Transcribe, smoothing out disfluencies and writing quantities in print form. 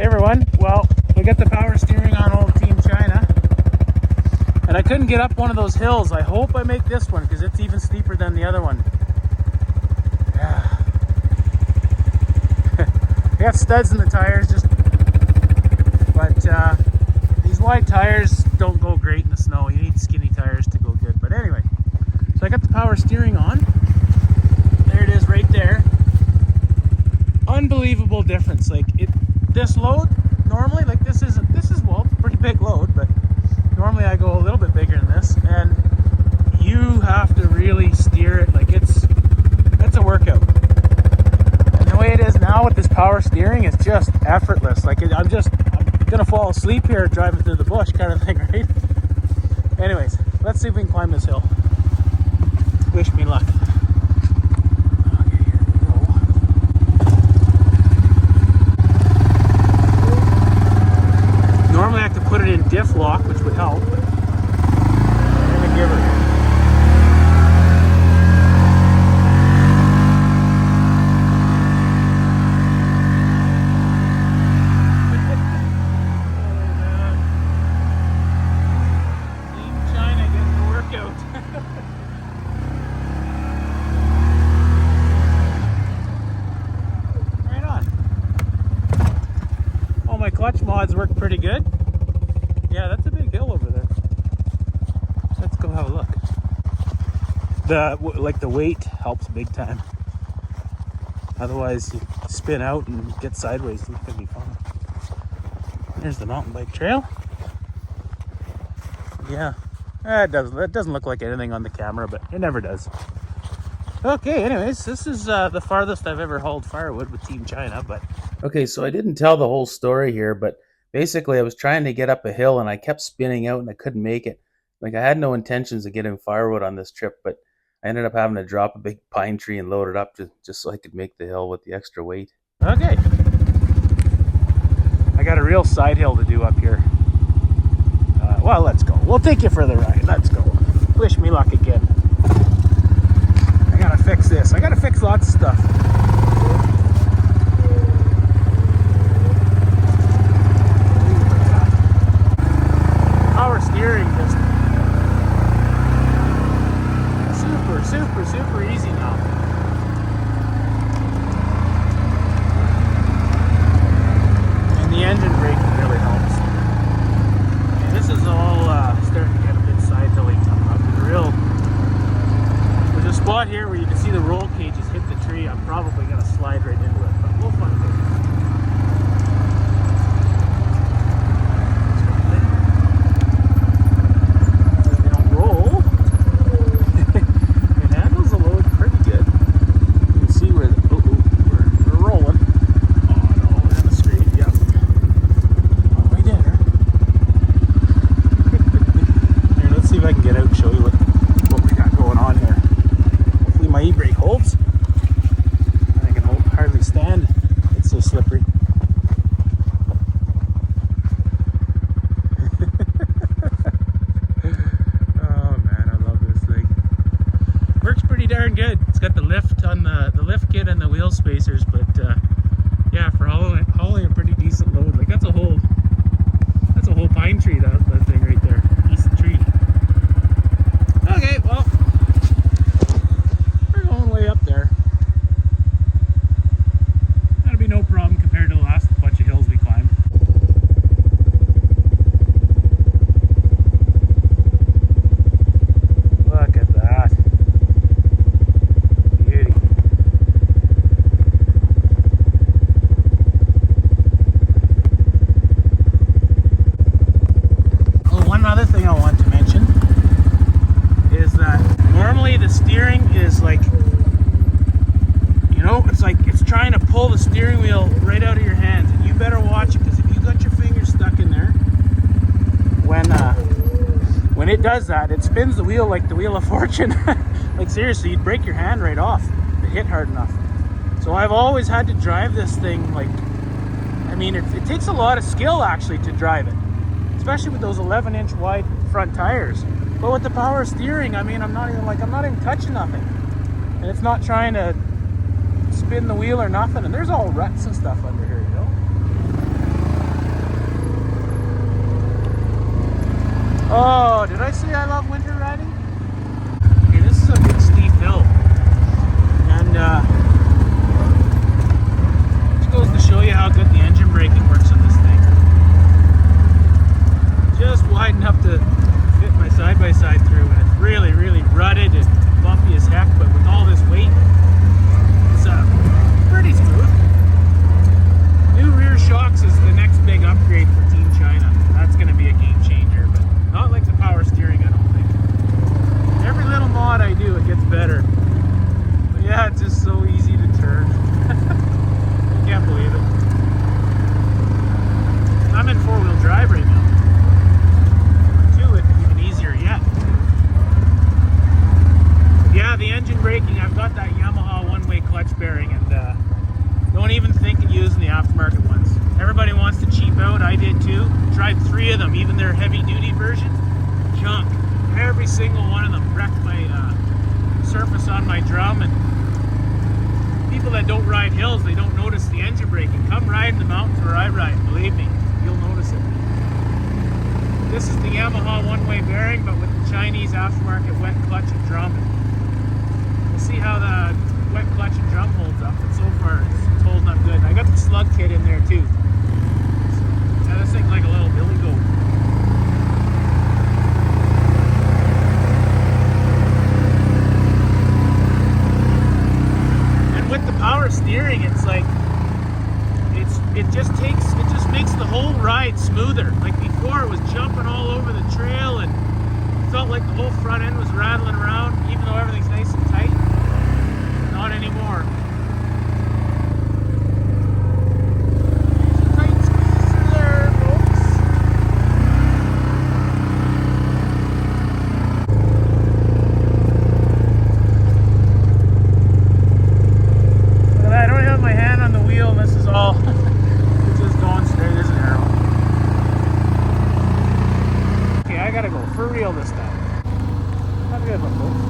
Hey everyone, well, we got the power steering on old Team China, and I couldn't get up one of those hills. I hope I make this one because it's even steeper than the other one. Yeah. I got studs in the tires, but these wide tires don't go great in the snow. You need skinny tires to go good. But anyway, so I got the power steering on. There it is right there. Unbelievable difference. Like this load normally, like this is well, it's a pretty big load, but normally I go a little bit bigger than this, and you have to really steer it. Like it's a workout. And the way it is now with this power steering is just effortless. Like I'm gonna fall asleep here driving through the bush kind of thing, right? Anyways, let's see if we can climb this hill. Wish me luck. Normally I have to put it in diff lock, which would help, but I'm gonna give her. Team China getting the workout. Right on. All my clutch mods work pretty good. Yeah, that's a big hill over there. Let's go have a look. The weight helps big time. Otherwise, you spin out and get sideways. It's gonna be fun. There's the mountain bike trail. Yeah, it doesn't look like anything on the camera, but it never does. Okay, anyways, this is the farthest I've ever hauled firewood with Team China. But okay, so I didn't tell the whole story here, but basically I was trying to get up a hill and I kept spinning out and I couldn't make it. Like I had no intentions of getting firewood on this trip, but I ended up having to drop a big pine tree and load it up just so I could make the hill with the extra weight. Okay, I got a real side hill to do up here. Well, let's go. We'll take you for the ride. Let's go. Wish me luck again. I gotta fix this. I gotta fix lots of stuff. Power steering just super easy now. And the engine braking really helps. And this is all starting to get a bit side hilly coming up. There's a spot here where you can see the roll cages hit the tree. I'm probably gonna slide right into it, but we'll find it. Darn good. It's got the lift on the lift kit and the wheel spacers, but yeah, for hauling a pretty decent load. Like that's a whole pine tree, that thing right there. Decent tree. Okay, well, we're going way up there. That'll be no problem compared to the last bunch of hills we climbed. Look at that. Another thing I want to mention is that normally the steering is like, you know, it's like it's trying to pull the steering wheel right out of your hands, and you better watch it, because if you got your fingers stuck in there, when it does that, it spins the wheel like the wheel of fortune. Like seriously, you'd break your hand right off if it hit hard enough. So I've always had to drive this thing like, I mean, it takes a lot of skill actually to drive it, especially with those 11-inch wide front tires. But with the power steering, I mean, I'm not even touching nothing, and it's not trying to spin the wheel or nothing. And there's all ruts and stuff under here, you know. Oh, did I say I love winter riding? Okay, this is a big steep hill. And just goes to show you how good the engine braking works on this thing. Just wide enough to fit my side-by-side through, and it's really, really rutted and bumpy as heck, but with all this weight, it's pretty smooth. New rear shocks is the next big upgrade for Team China. That's going to be a game changer, but not like the power steering, I don't think. Every little mod I do, it gets better. But yeah, it's just so easy to turn. I can't believe it. I'm in four-wheel drive right now. Two, it's even easier yet. Yeah, the engine braking, I've got that Yamaha one-way clutch bearing, and don't even think of using the aftermarket ones. Everybody wants to cheap out, I did too. Tried 3 of them, even their heavy-duty version. Junk. Every single one of them wrecked my surface on my drum, and people that don't ride hills, they don't notice the engine braking. Come ride in the mountains where I ride, believe me, you'll notice it. This is the Yamaha one-way bearing, but with the Chinese aftermarket wet clutch and drum. We'll see how the wet clutch and drum holds up, but so far it's holding up good. I got the slug kit in there too. Yeah, this thing's like a little billy goat. And with the power steering, it's like it just makes the whole ride smoother. Like before, it was jumping all over the trail and felt like the whole front end was rattling around, even though everything's nice and tight. Not anymore. Tight squeeze through there, folks. Look at that, I don't have my hand on the wheel, and this is all it's just going straight as an arrow. Okay, I gotta go for real this time. Have a good one, folks.